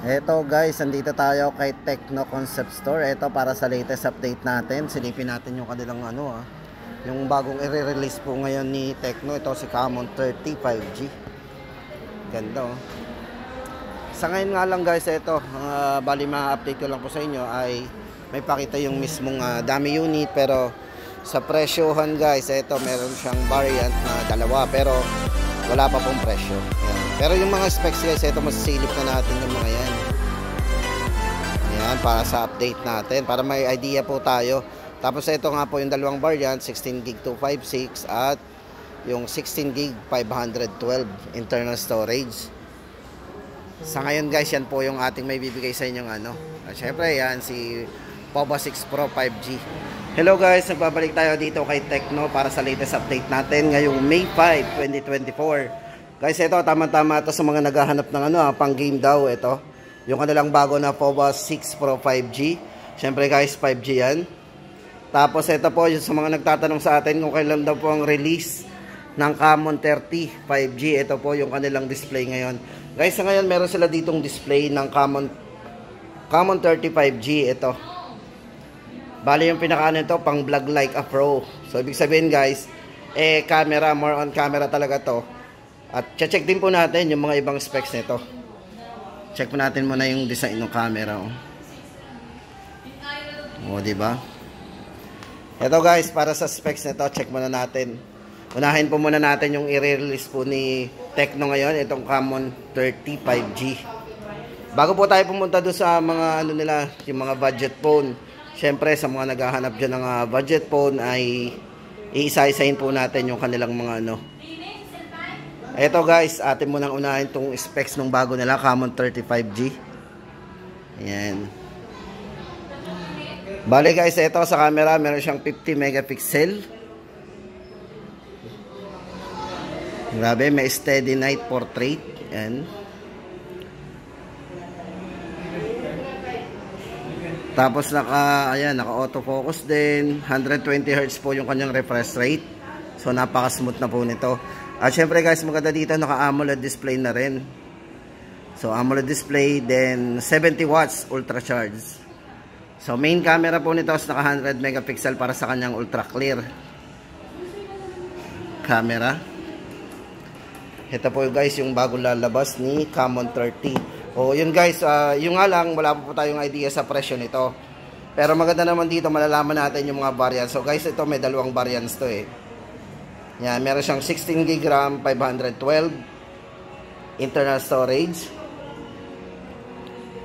Eto guys, andito tayo kay Tecno Concept Store. Eto para sa latest update natin. Silipin natin yung kanilang yung bagong i-release po ngayon ni Tecno. Ito si Camon 30 5G. Ganda oh. Sa ngayon nga lang guys, ito bali ma-update ko lang po sa inyo ay may pakita yung mismong dami unit, pero sa presyohan guys, ito meron siyang variant na dalawa pero wala pa pong presyo. Ayan. Pero yung mga specs guys, ito masisilip na natin yung mga yan. Ayan, para sa update natin, para may idea po tayo. Tapos ito nga po yung dalawang variant, 16GB 256 at yung 16GB 512 internal storage. Sa ngayon guys, yan po yung ating may bibigay sa inyong At syempre yan, si POVA 6 Pro 5G. Hello guys, nagbabalik tayo dito kay Tecno para sa latest update natin ngayong May 5, 2024. Guys, ito tama-tama ito sa mga naghahanap ng pang game daw. Ito, yung kanilang bago na POVA 6 Pro 5G. Syempre guys, 5G yan. Tapos ito po yung sa mga nagtatanong sa atin kung kailan daw po ang release ng Camon 30 5G. Ito po yung kanilang display ngayon. Guys, sa ngayon meron sila ditong display ng Camon 30 5G. Ito. Bali yung pinakaano ito, pang vlog like a pro. So ibig sabihin guys, camera, more on camera talaga to. At check din po natin yung mga ibang specs nito. Check po natin muna yung design ng camera. Di ba? Ito guys, para sa specs nito, check muna natin. Unahin po muna natin yung i-release po ni Tecno ngayon, itong Camon 30 5G. Bago po tayo pumunta doon sa mga nila, yung mga budget phone. Syempre sa mga naghahanap dyan ng budget phone ay iisa-isahin po natin yung kanilang mga Ito guys, atin munang unahin itong specs ng bago nila, Camon 30 5G. Ayan. Bale guys, ito sa camera, meron siyang 50 megapixel. Grabe, may steady night portrait. Ayan. Tapos naka autofocus din. 120 Hz po yung kanyang refresh rate. So napaka-smooth na po nito. At syempre guys, maganda dito, naka-AMOLED display na rin. So AMOLED display, then 70 watts ultra charge. So main camera po nito is naka 100 megapixel para sa kanyang ultra clear camera. Ito po guys yung bagong lalabas ni Camon 30. Yun guys, yung nga lang, wala pa po tayong idea sa presyo nito. Pero maganda naman dito, malalaman natin yung mga variants. So guys, ito may dalawang variants to Yan, meron siyang 16GB RAM, 512 internal storage.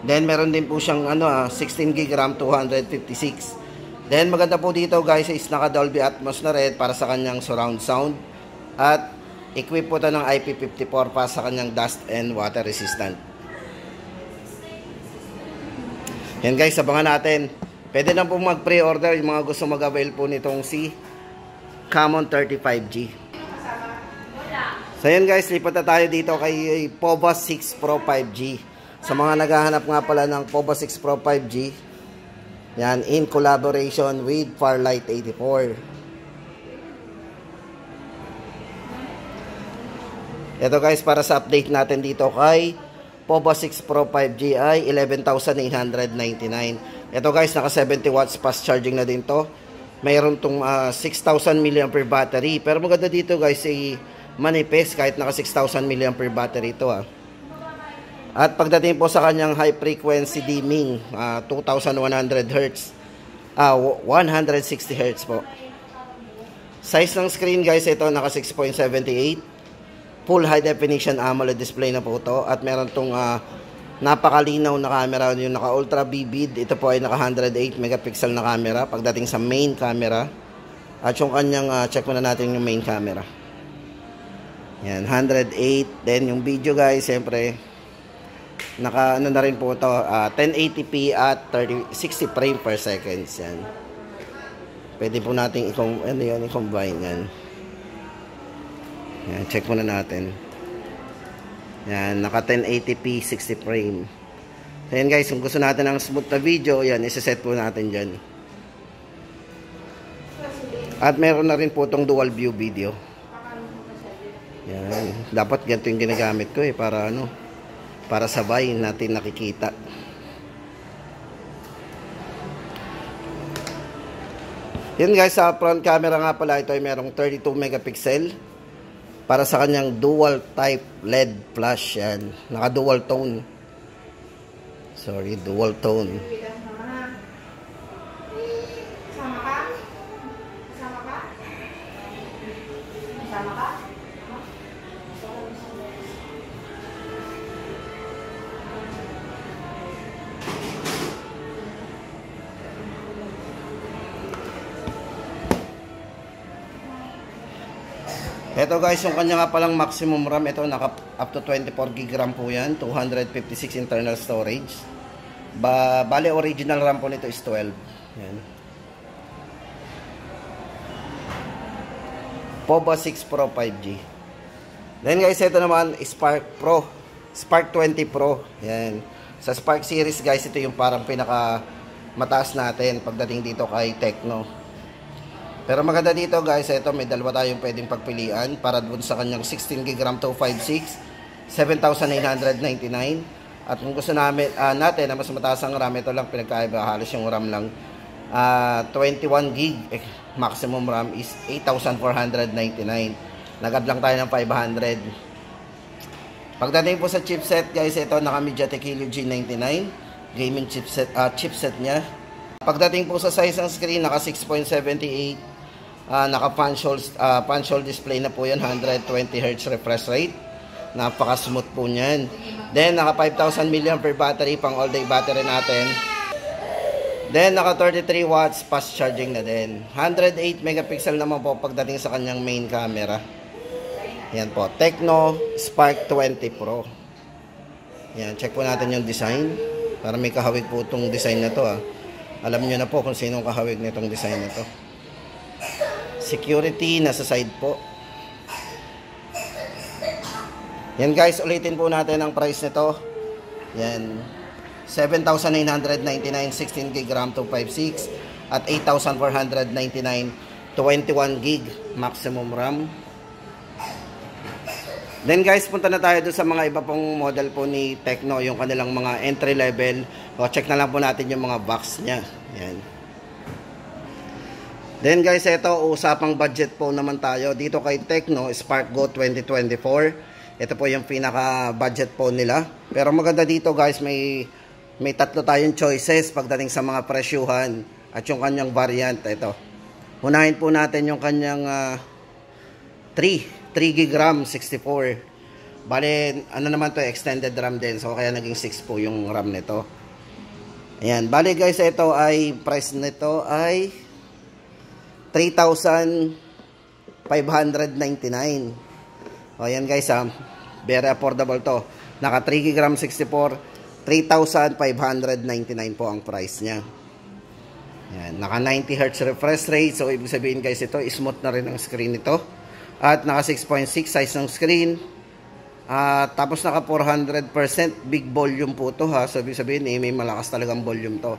Then meron din po siyang 16GB RAM, 256. Then maganda po dito guys is naka Dolby Atmos na rin para sa kanyang surround sound. At equip po ito ng IP54 para sa kanyang dust and water resistant. Yan guys, abangan natin. Pwede na po mag-pre-order yung mga gusto mag-avail po nitong si Camon 30 5G. So yan guys, lipat na tayo dito kay POVA 6 Pro 5G. Sa mga naghahanap nga pala ng POVA 6 Pro 5G, yan, in collaboration with Farlight 84. Ito guys, para sa update natin dito kay POVA 6 Pro 5G ay 11,899. Ito guys, naka 70 watts fast charging na din to. Mayroon tong 6,000 mAh battery. Pero maganda dito guys, manipis kahit naka 6,000 mAh battery ito At pagdating po sa kanyang high frequency dimming, 2,100 Hz. 160 Hz po. Size ng screen guys, ito naka 6.78. Full high definition AMOLED display na po ito. At meron tong napakalinaw na camera, yung naka ultra vivid. Ito po ay naka 108 megapixel na camera pagdating sa main camera. At yung kanyang check muna natin yung main camera. Yan, 108. Then yung video guys, siyempre naka na rin po ito, 1080p at 60 frame per second. Yan. Pwede po natin i-combine yan. Yan, check muna natin. Yan, naka 1080p 60 frame. So yan guys, kung gusto natin ng smooth na video, yan, isa-set po natin dyan. At meron na rin po itong dual view video. Yan, dapat ganito yung ginagamit ko para para sabay natin nakikita. Yun guys, sa front camera nga pala, ito ay merong 32 megapixel para sa kanyang dual type LED flash. Yan, naka dual tone. Sorry, dual tone. Ito guys, yung kanya nga palang maximum RAM, ito naka up to 24 GB RAM po yan, 256 internal storage. Bale original RAM po nito is 12. Yan. POBA 6 Pro 5G. Then guys, ito naman Spark Pro, Spark 20 Pro. Yan. Sa Spark series guys, ito yung parang pinaka mataas natin pagdating dito kay Tecno. Pero maganda dito guys, ito may dalawa tayong pwedeng pagpilian para dun sa kanyang 16 GB RAM 256, 7,999. At kung gusto natin na mas mataas ang RAM, ito lang pinagkaiba, halos yung RAM lang. 21 GB maximum RAM is 8,499. Nag-add lang tayo ng 500. Pagdating po sa chipset guys, ito naka MediaTek Helio G99 gaming chipset niya. Pagdating po sa size ng screen, naka 6.78, naka punch hole display na po yan, 120Hz refresh rate. Napaka smooth po niyan. Then naka 5,000 mAh battery, pang all day battery natin. Then naka 33 watts fast charging na din. 108 megapixel naman po pagdating sa kanyang main camera. Yan po, Tecno Spark 20 Pro. Yan, check po natin yung design para may kahawig po itong design na to. Alam nyo na po kung sinong kahawig nitong design na to. Security nasa side po. Yan guys, ulitin po natin ang price nito. Yan, 7,999 16 GB RAM 256 at 8,499 21 GB maximum RAM. Then guys, punta na tayo doon sa mga iba pong model po ni Tecno, yung kanilang mga entry level. O check na lang po natin yung mga box niya. Yan. Then guys, ito usapang budget po naman tayo dito kay Tecno Spark Go 2024. Ito po yung pinaka budget po nila. Pero maganda dito guys, may tatlo tayong choices pagdating sa mga presyuhan at yung kanyang variant. Ito, unahin po natin yung kanyang 3 GB RAM 64. Bale, ano naman to, extended RAM din. So kaya naging 6 po yung RAM nito. Ayan, bale guys, ito ay price nito ay 3,599. O yan guys, very affordable to. Naka 3 GB RAM 64, 3,599 po ang price niya. Yan, naka 90Hz refresh rate. So ibig sabihin guys, ito smooth na rin ang screen nito. At naka 6.6 size ng screen. Tapos naka 400% big volume po to ha. So ibig sabihin may malakas talagang volume to.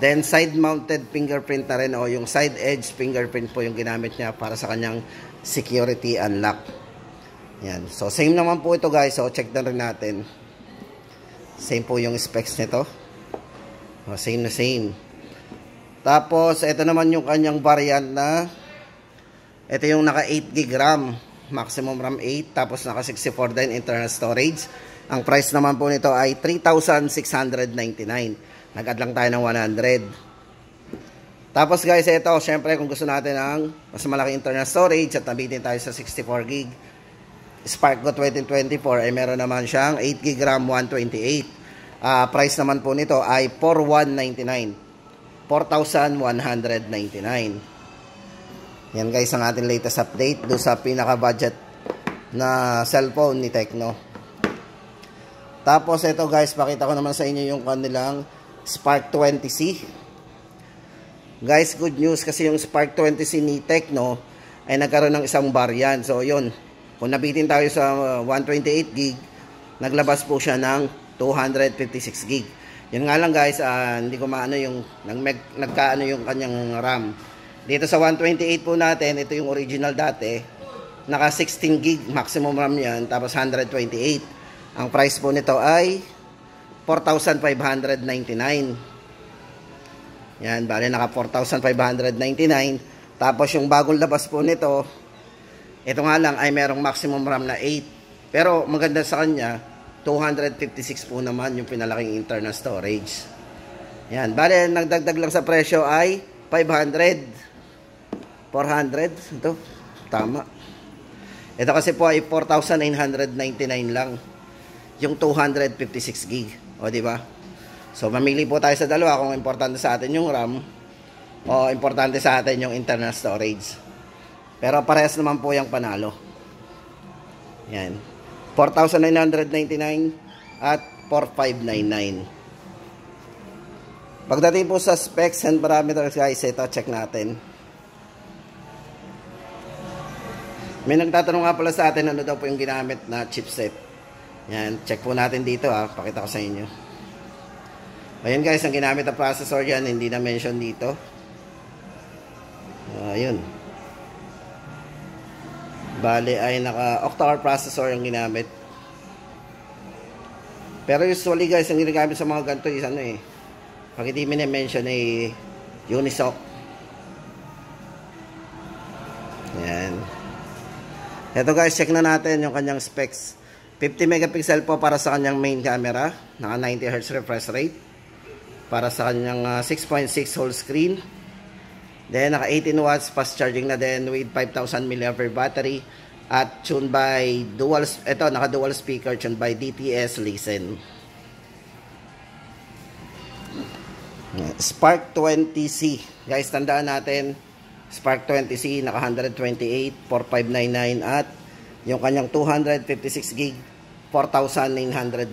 Then side mounted fingerprint na rin, o yung side edge fingerprint po yung ginamit niya para sa kanyang security unlock. Yan. So same naman po ito guys. So check na rin natin. Same po yung specs nito. O, same na same. Tapos ito naman yung kanyang variant na ito yung naka 8 GB RAM, maximum RAM 8, tapos naka 64 din internal storage. Ang price naman po nito ay 3,699. Nag-add lang tayo ng 100. Tapos guys, ito, syempre kung gusto natin ng mas malaki internal storage at nabitin tayo sa 64 GB, Spark Go 2024 ay meron naman siyang 8 GB RAM 128. Price naman po nito ay 4,199. 4,199. Yan guys ang ating latest update do sa pinaka-budget na cellphone ni Tecno. Tapos ito guys, pakita ko naman sa inyo yung kanilang Spark 20C. Guys, good news kasi yung Spark 20C ni Tecno ay nagkaroon ng isang variant. So yun, kung nabitin tayo sa 128 GB, naglabas po siya ng 256 GB. Yun nga lang guys, hindi ko maano yung nagkaano yung kanyang RAM. Dito sa 128 po natin, ito yung original dati. Naka 16 GB maximum RAM yan, tapos 128. Ang price po nito ay 4,599. Yan, bali naka 4,599. Tapos yung bagong labas po nito, ito nga lang ay merong maximum RAM na 8. Pero maganda sa kanya, 256 po naman yung pinalaking internal storage. Yan, bali nagdagdag lang sa presyo ay 500. 400, ito, tama. Ito kasi po ay 4,999 lang. Yung 256 gig. O, di ba? So, mamili po tayo sa dalawa kung importante sa atin yung RAM o importante sa atin yung internal storage. Pero parehas naman po yung panalo. Yan. 4,999 at 4,599. Pagdating po sa specs and parameters guys, ito check natin. May nagtatanong nga pala sa atin ano daw po yung ginamit na chipset. Yan, check po natin dito ha. Pakita ko sa inyo. Ayan guys, ang ginamit na processor yan, hindi na mention dito. Ayun. Bale ay naka octa-core processor yung ginamit. Pero usually guys, ang ginagamit sa mga ganito is ano eh. Pag hindi mention ay Unisoc. Yan. Ito guys, check na natin yung kanyang specs. 50 megapixel po para sa kanyang main camera. Naka 90 Hz refresh rate. Para sa kanyang 6.6 whole screen. Then naka 18 watts fast charging na din with 5,000 mAh battery. At tuned by naka dual speaker tuned by DTS Listen. Spark 20C. Guys, tandaan natin. Spark 20C, naka 128, 4,599 at yung kanyang 256 gig, 4,999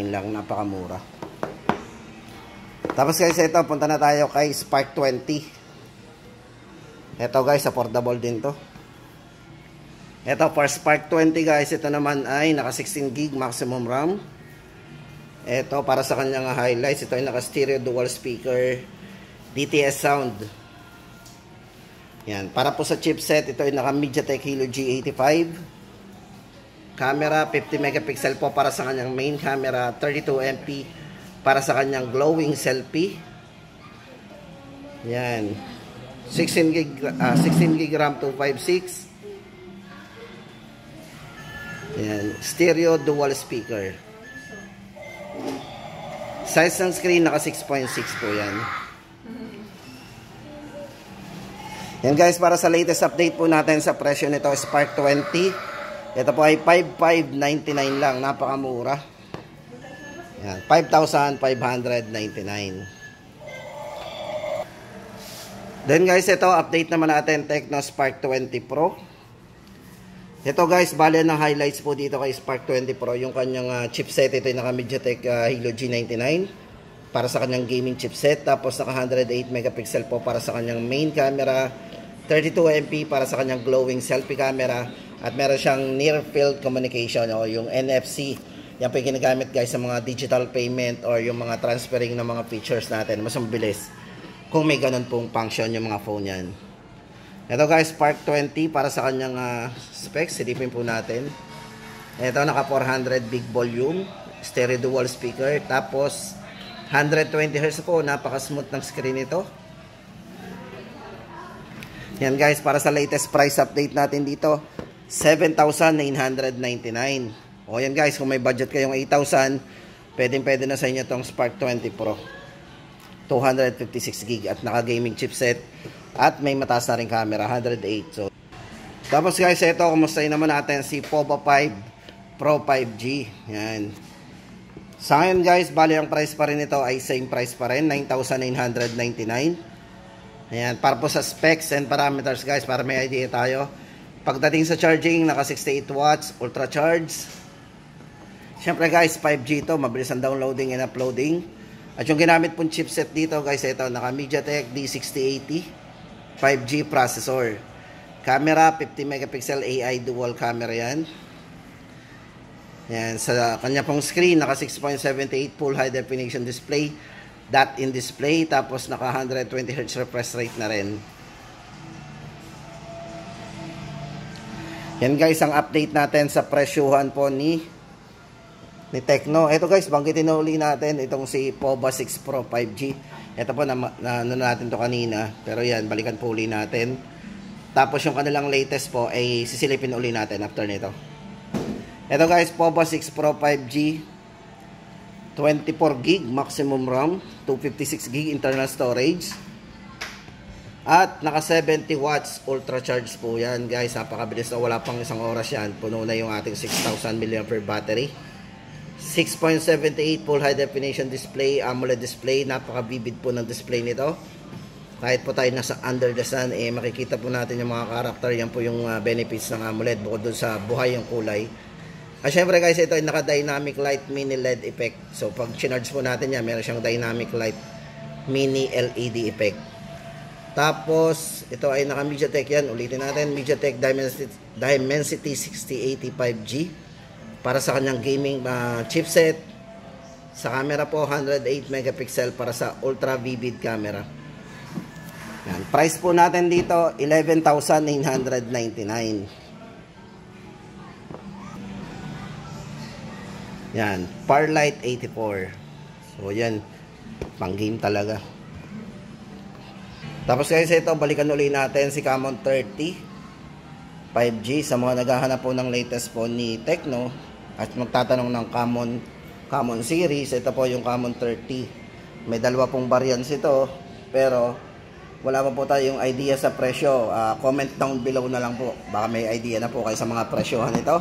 lang, napakamura. Tapos guys, ito, punta na tayo kay Spark 20. Ito guys, affordable din to. Ito, for Spark 20 guys, ito naman ay naka 16 gig maximum RAM. Ito, para sa kanyang highlights, ito ay naka stereo dual speaker, DTS sound. Yan, para po sa chipset, ito ay naka MediaTek Helio G85. Camera, 50 megapixel po para sa kanyang main camera, 32 MP para sa kanyang glowing selfie. Yan. 16 gig RAM 256. Yan, stereo dual speaker. Size ng screen naka 6.6 po yan. Yan guys, para sa latest update po natin sa presyo nito, Spark 20. Ito po ay 5,599 lang, napakamura. Yan, 5,599. Then guys, ito update naman natin Tecno Spark 20 Pro. Ito guys, bale ng highlights po dito kay Spark 20 Pro, yung kanyang chipset, ito yung naka MediaTek Helio G99 para sa kanyang gaming chipset, tapos naka 108 megapixel po para sa kanyang main camera, 32 MP para sa kanyang glowing selfie camera, at meron siyang near field communication o yung NFC. Yan po yung ginagamit guys sa mga digital payment or yung mga transferring ng mga features natin, mas mabilis kung may ganun pong function yung mga phone yan. Ito guys, Spark 20 para sa kanyang specs, silipin po natin. Ito naka 400 big volume, stereo dual speaker, tapos 120 Hz po, napaka smooth ng screen ito. Yan guys, para sa latest price update natin dito, 7,999. O yan guys, kung may budget kayong 8,000, pwede na sa inyo tong Spark 20 Pro. 256 gig at naka gaming chipset at may mataas na rin camera, 108. So, tapos guys, ito, kumustahin naman natin si Povo 5 Pro 5G. Yan. Sa ngayon guys, bali ang price pa rin ito ay same price pa rin, 9,999. Ayan, para po sa specs and parameters guys, para may idea tayo. Pagdating sa charging, naka 68 watts, ultra charge. Siyempre guys, 5G ito, mabilis ang downloading and uploading. At yung ginamit pong chipset dito guys, ito, naka MediaTek D6080 5G processor. Camera, 50 megapixel AI dual camera yan. Yan, sa kanya pong screen, naka 6.78 full high definition display. Dot in display, tapos naka 120 Hz refresh rate na rin. Yan guys, ang update natin sa presyuhan po ni ni Tecno. Ito guys, banggitin na uli natin itong si POVA 6 Pro 5G. Ito po, ano natin to kanina. Pero yan, balikan po uli natin. Tapos yung kanilang latest po ay sisilipin uli natin after nito. Ito guys, POVA 6 Pro 5G, 24 GB maximum RAM, 256 GB internal storage, at naka 70 watts ultra charge po yan guys. Napakabilis na, wala pang isang oras yan, puno na yung ating 6,000 mAh battery. 6.78 full high definition display, AMOLED display. Napaka-vivid po ng display nito. Kahit po tayo nasa under the sun, makikita po natin yung mga karakter. Yan po yung benefits ng AMOLED bukod dun sa buhay yung kulay. At syempre guys, ito ay naka-dynamic light mini LED effect. So pag charge po natin yan, meron siyang dynamic light mini LED effect. Tapos ito ay naka MediaTek yan. Ulitin natin, MediaTek Dimensity 6080 5G para sa kanyang gaming chipset. Sa camera po, 108 megapixel para sa ultra vivid camera. Yan. Price po natin dito, 11,999. Yan, Farlight 84. So yan, pang game talaga. Tapos guys, ito, balikan ulit natin si Camon 30 5G sa mga naghahanap po ng latest phone ni Tecno at magtatanong ng Camon series. Ito po yung Camon 30. May dalawa pong variants ito, pero wala pa po tayong idea sa presyo. Comment down below na lang po, baka may idea na po kayo sa mga presyohan nito.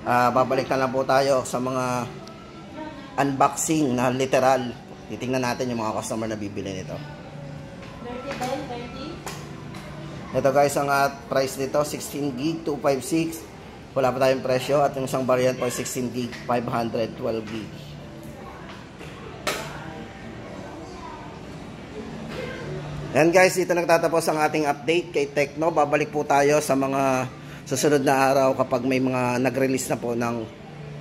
Babalik na lang po tayo sa mga unboxing na literal. Titingnan natin yung mga customer na bibili nito. Ito guys, ang price nito 16 GB 256. Wala pa tayong presyo. At yung isang variant po 16 GB 512 GB. Yan guys, dito nagtatapos ang ating update kay Tecno. Babalik po tayo sa mga susunod na araw kapag may mga nag-release na po ng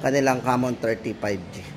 kanilang Camon 30 5G.